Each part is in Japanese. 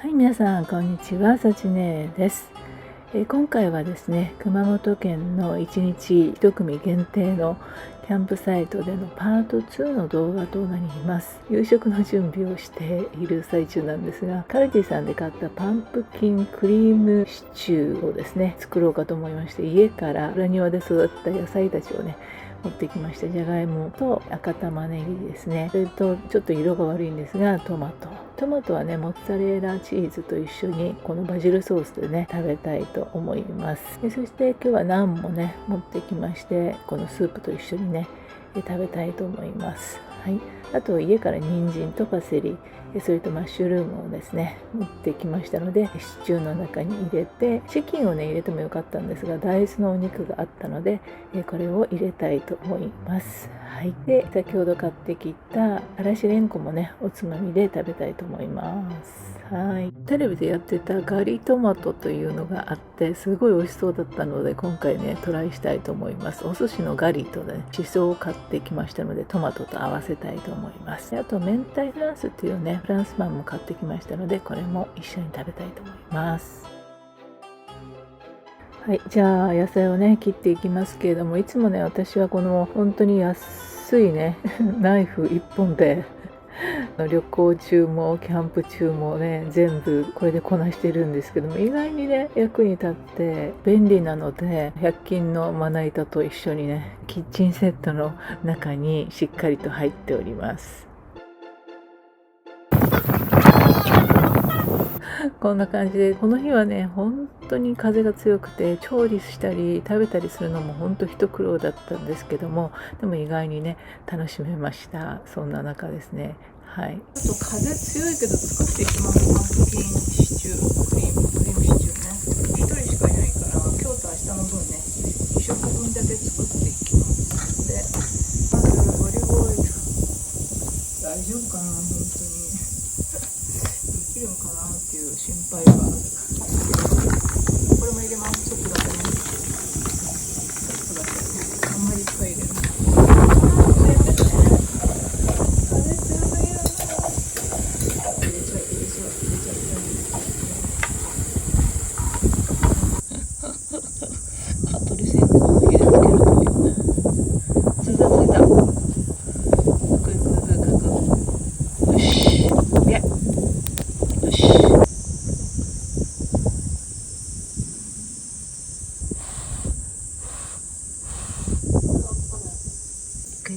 はい、皆さんこんにちは、さちねです。今回はですね、熊本県の1日1組限定のキャンプサイトでのパート2の動画となります。夕食の準備をしている最中なんですが、カルディさんで買ったパンプキンクリームシチューをですね、作ろうかと思いまして、家から裏庭で育った野菜たちをね、持ってきました。じゃがいもと赤玉ねぎですね。それとちょっと色が悪いんですが、トマトはね、モッツァレラチーズと一緒にこのバジルソースでね、食べたいと思います。そして今日はナンもね、持ってきまして、このスープと一緒にね、食べたいと思います。はい。あと家から人参とパセリ、それとマッシュルームをですね、持ってきましたので、シチューの中に入れて、チキンをね、入れてもよかったんですが、大豆のお肉があったので、これを入れたいと思います。はい。で、先ほど買ってきたからしれんこもね、おつまみで食べたいと思います。はい。テレビでやってたガリトマトというのがあって、すごい美味しそうだったので、今回ね、トライしたいと思います。お寿司のガリとね、しそを買ってきましたので、トマトと合わせたいと思います。あと、明太フランスっていうね、フランスパンも買ってきましたので、これも一緒に食べたいと思います。はい、じゃあ野菜をね切っていきますけれども、いつもね私はこの本当に安いねナイフ1本で旅行中もキャンプ中もね全部これでこなしてるんですけども、意外にね役に立って便利なので、100均のまな板と一緒にねキッチンセットの中にしっかりと入っております。こんな感じで、この日はね本当に風が強くて、調理したり食べたりするのも本当一苦労だったんですけども、でも意外にね楽しめました。そんな中ですね、はい、ちょっと風強いけど作っていきます。パンプキンシチュー、クリームシチューね。1人しかいないから、今日と明日の分ね2食分だけ作っていきます。で、まずオリーブオイル、大丈夫かな本当にできるのかなっていう心配がある。これも入れます。ちょっとだけね。ちょっとだけ。あんまりいっぱい入れない。風強いよ。入れちゃう。蚊取り線香を入れつけるというね。ついた。よし。よし。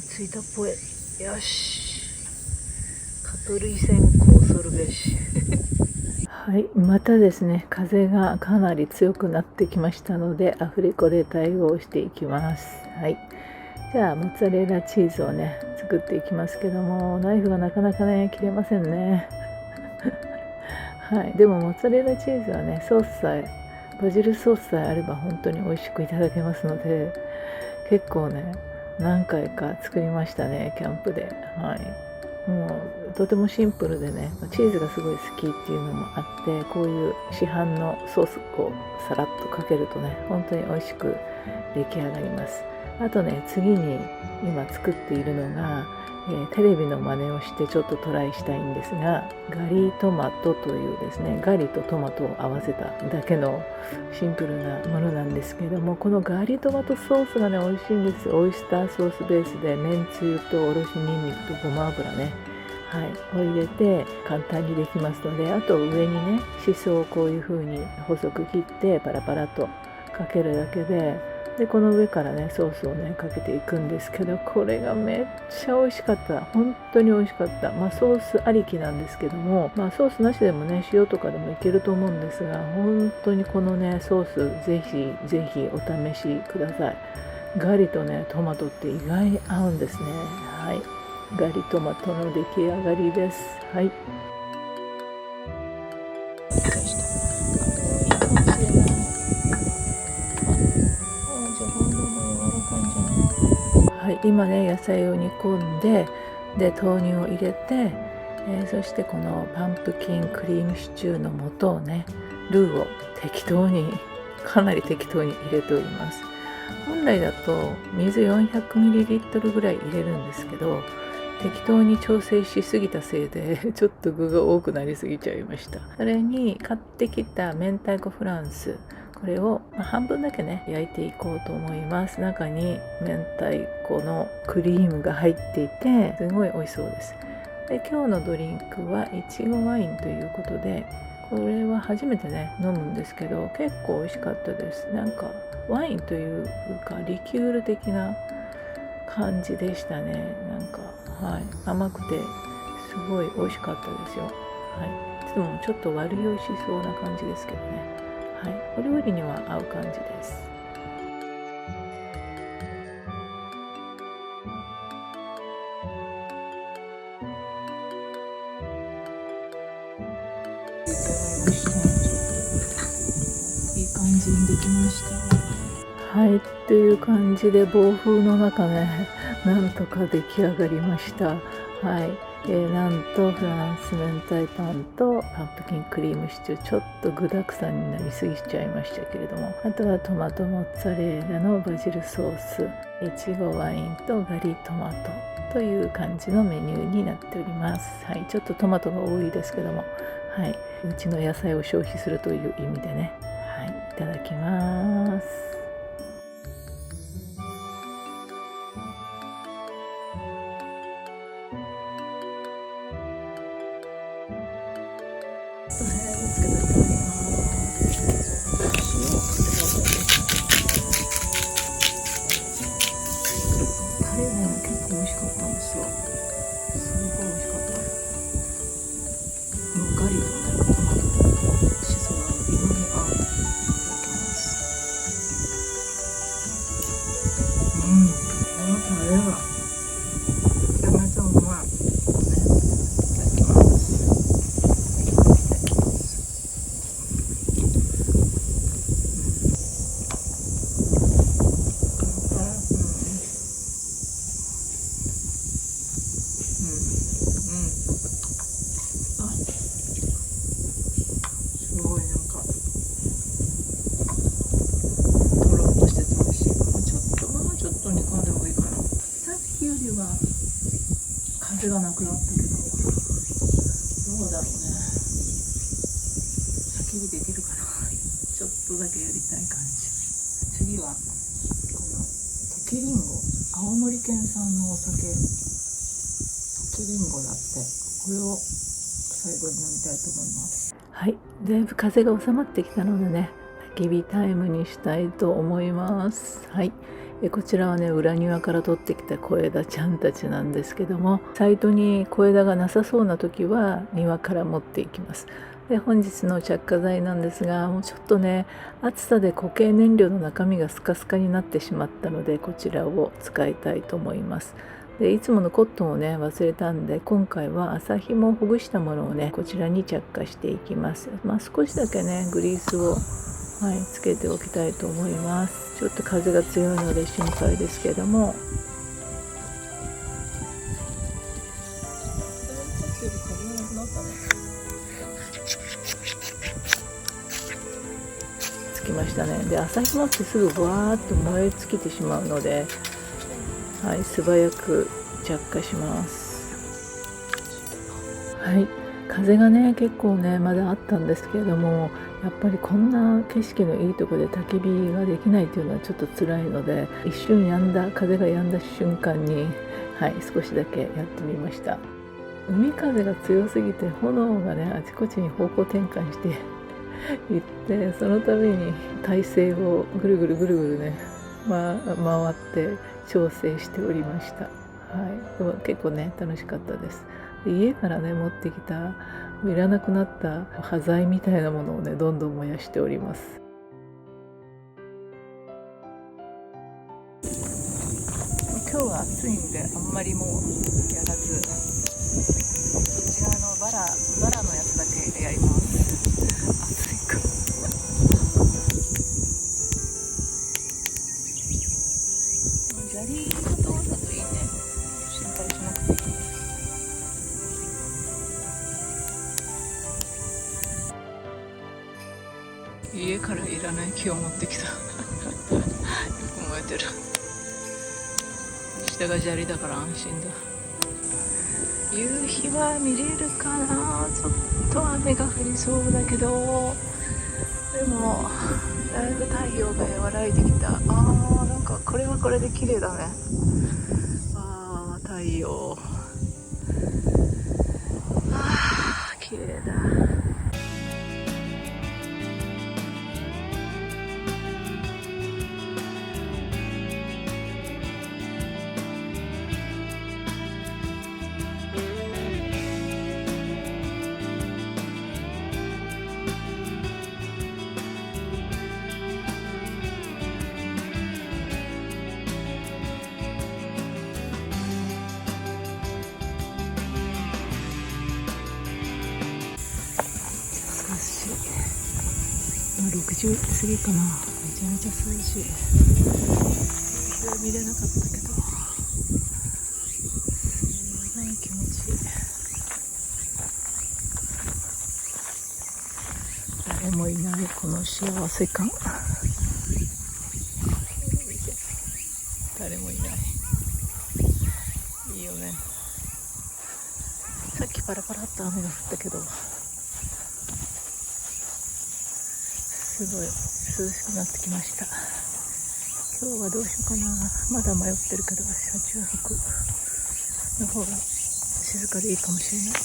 ついたっぽい。よし。蚊取り線香するべし。はい、またですね、風がかなり強くなってきましたので、アフレコで対応していきます。はい。じゃあ、モッツァレラチーズをね、作っていきますけども、ナイフがなかなかね、切れませんね。はい。でも、モッツァレラチーズはね、バジルソースさえあれば本当に美味しくいただけますので、結構ね、何回か作りましたね、キャンプで。はい。もうとてもシンプルでね、チーズがすごい好きっていうのもあって、こういう市販のソースをさらっとかけるとね本当に美味しく出来上がります。あとね、次に今作っているのが、テレビの真似をしてちょっとトライしたいんですが、ガリトマトというですね、ガリとトマトを合わせただけのシンプルなものなんですけれども、このガリトマトソースがね美味しいんです。オイスターソースベースで、めんつゆとおろしにんにくとごま油ね、はい、を入れて簡単にできますので、あと上にねしそをこういう風に細く切ってパラパラとかけるだけで、この上からねソースをねかけていくんですけど、これがめっちゃ美味しかった。本当に美味しかった。ソースありきなんですけども、ソースなしでもね塩とかでもいけると思うんですが、本当にこのねソースぜひぜひお試しください。ガリとねトマトって意外に合うんですね。はい、ガリトマトの出来上がりです。はい。はい、今ね野菜を煮込んで、豆乳を入れて、そしてこのパンプキンクリームシチューの素をね、ルーをかなり適当に入れております。本来だと水 400ml ぐらい入れるんですけど、適当に調整しすぎたせいでちょっと具が多くなりすぎちゃいました。それに買ってきた明太子フランス、これを半分だけね焼いていこうと思います。中に明太子のクリームが入っていてすごい美味しそうです。で今日のドリンクはいちごワインということで、これは初めてね飲むんですけど結構美味しかったです。なんかワインというかリキュール的な感じでしたね。なんか、甘くてすごい美味しかったですよ。でもちょっと悪酔いしそうな感じですけどね。お料理には合う感じです。いい感じにできました。という感じで暴風の中ねなんとか出来上がりました。なんとフランス明太パンとパンプキンクリームシチュー、ちょっと具だくさんになりすぎちゃいましたけれども、あとはトマトモッツァレーラのバジルソース、いちごワインとガリトマトという感じのメニューになっております。ちょっとトマトが多いですけども、うちの野菜を消費するという意味でね、いただきます。タレね、結構美味しかったんですよ。すごい美味しかった。もうガリとね、トマトとシソが今に合う。いただきます。このタレがめちゃめちゃうまい。風がなくなったけど、どうだろうね。焚き火できるかな。ちょっとだけやりたい感じ。次はこの溶きりんご、青森県産のお酒、溶きりんごだって、これを最後に飲みたいと思います。だいぶ風が収まってきたのでね、焚き火タイムにしたいと思います。こちらはね裏庭から取ってきた小枝ちゃんたちなんですけども、サイトに小枝がなさそうな時は庭から持っていきます。で本日の着火剤なんですが、もうちょっとね暑さで固形燃料の中身がスカスカになってしまったので、こちらを使いたいと思います。でいつものコットンをね忘れたんで、今回は麻紐をほぐしたものをねこちらに着火していきます。少しだけねグリースをつけておきたいと思います。ちょっと風が強いので心配ですけども、つきましたね。で麻紐ってすぐわーっと燃え尽きてしまうので、素早く着火します。風がね結構ねまだあったんですけれども、やっぱりこんな景色のいいところで焚き火ができないというのはちょっと辛いので、一瞬風が止んだ瞬間に少しだけやってみました。海風が強すぎて炎がねあちこちに方向転換していって、その度に体勢をぐるぐるね、回って調整しておりました。でも結構ね楽しかったです。家からね持ってきたいらなくなった端材みたいなものをねどんどん燃やしております。今日は暑いんであんまりもうやらず、そちらのバラのやつだけやります。暑いから砂利のところだといいね。心配しなくていい。家からいらない木を持ってきたよく燃えてる。下が砂利だから安心だ。夕日は見れるかな。ちょっと雨が降りそうだけど、でもだいぶ太陽が和らいできた。なんかこれはこれで綺麗だね。太陽、綺麗だ。今6時過ぎかな。めちゃめちゃ涼しい。夕日は見れなかったけど、すごい気持ちいい。誰もいないこの幸せ感。誰もいない。いいよね。さっきパラパラっと雨が降ったけど、すごい涼しくなってきました。今日はどうしようかな。まだ迷ってるけど、車中泊の方が静かでいいかもしれない。だ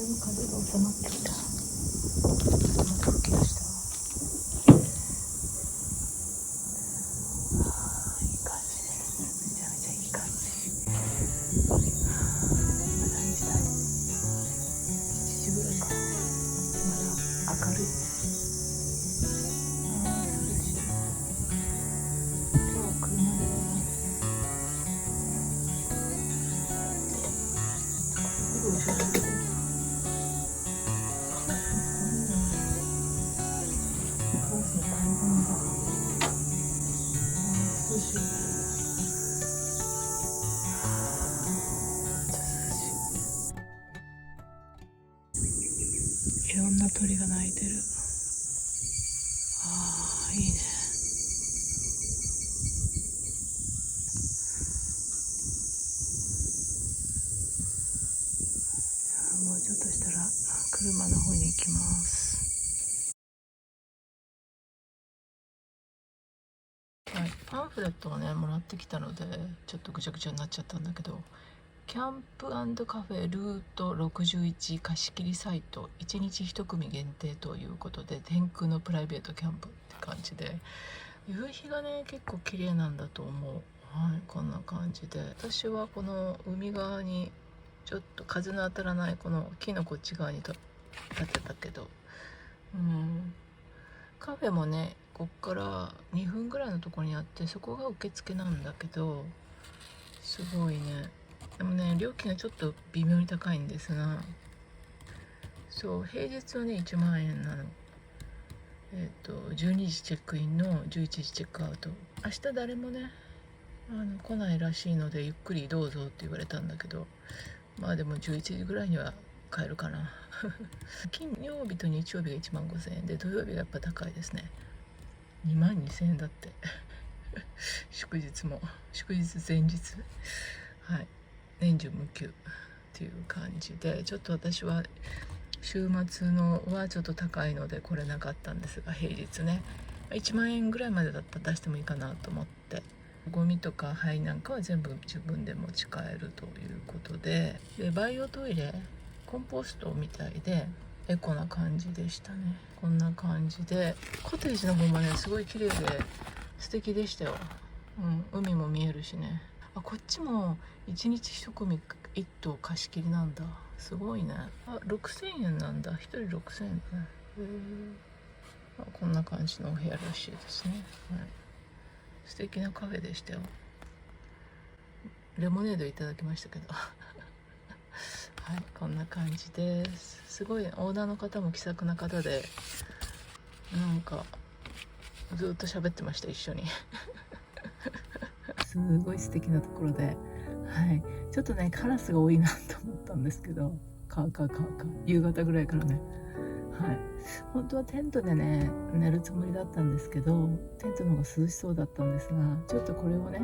いぶ風が収まってきた。また吹き出した。いい感じ。めちゃめちゃいい感じ。今何時だろう。7時ぐらいか。まだ明るい。いろんな鳥が鳴いてる。いいね。もうちょっとしたら車の方に行きます。はい、パンフレットをねもらってきたのでちょっとぐちゃぐちゃになっちゃったんだけど、キャンプ&カフェルート61貸し切りサイト1日1組限定ということで、天空のプライベートキャンプって感じで、夕日がね結構綺麗なんだと思う。はい、こんな感じで、私はこの海側にちょっと風の当たらないこの木のこっち側に立てたけど、カフェもねこっから2分ぐらいのところにあって、そこが受付なんだけど、すごいね。でもね料金がちょっと微妙に高いんですが、そう平日はね1万円なの。12時チェックインの11時チェックアウト。明日誰もね来ないらしいのでゆっくりどうぞって言われたんだけど、まあでも11時ぐらいには帰るかな。金曜日と日曜日が1万5,000円で、土曜日がやっぱ高いですね。2万2,000円だって祝日前日、はい、年中無休っていう感じで、ちょっと私は週末のはちょっと高いので来れなかったんですが、平日ね1万円ぐらいまでだったら出してもいいかなと思って、ゴミとか灰なんかは全部自分で持ち帰るということで、バイオトイレコンポストみたいでエコな感じでしたね。こんな感じでコテージの方もねすごい綺麗で素敵でしたよ。海も見えるしね。こっちも1日1組1棟貸し切りなんだ。すごいね。6,000円なんだ。1人6,000円だね。こんな感じのお部屋らしいですね。はい、素敵なカフェでしたよ。レモネードいただきましたけどはい、こんな感じです。すごいオーナーの方も気さくな方で、なんかずっと喋ってました一緒にすごい素敵なところで、はい、ちょっとねカラスが多いなと思ったんですけど、夕方ぐらいからね、はい、本当はテントでね寝るつもりだったんですけど、テントの方が涼しそうだったんですが、ちょっとこれをね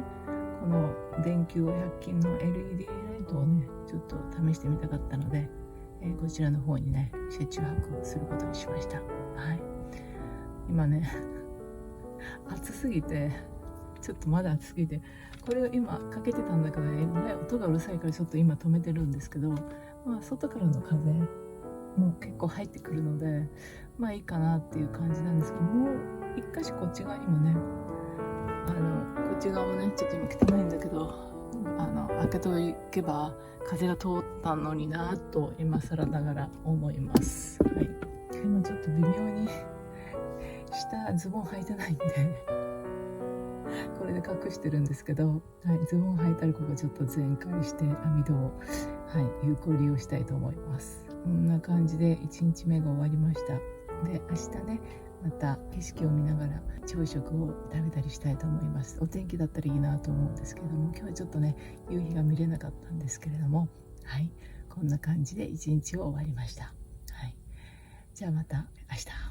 この電球500均の LED ライトをねちょっと試してみたかったので、こちらの方にね車中泊することにしました。はい、今ね暑すぎて、ちょっとまだ暑すぎて、これを今かけてたんだけどね、音がうるさいからちょっと今止めてるんですけど、外からの風も結構入ってくるのでいいかなっていう感じなんですけど、もう一箇所こっち側にもね、こっち側もねちょっと今汚いんだけど、開けとけば風が通ったのになと今更ながら思います。はい、今ちょっと微妙に下ズボン履いてないんでこれで隠してるんですけど、ズボン履いたらここちょっと全開して網戸を、有効利用したいと思います。こんな感じで1日目が終わりました。で、明日ねまた景色を見ながら朝食を食べたりしたいと思います。お天気だったらいいなと思うんですけれども、今日はちょっとね夕日が見れなかったんですけれども、こんな感じで1日を終わりました。じゃあまた明日。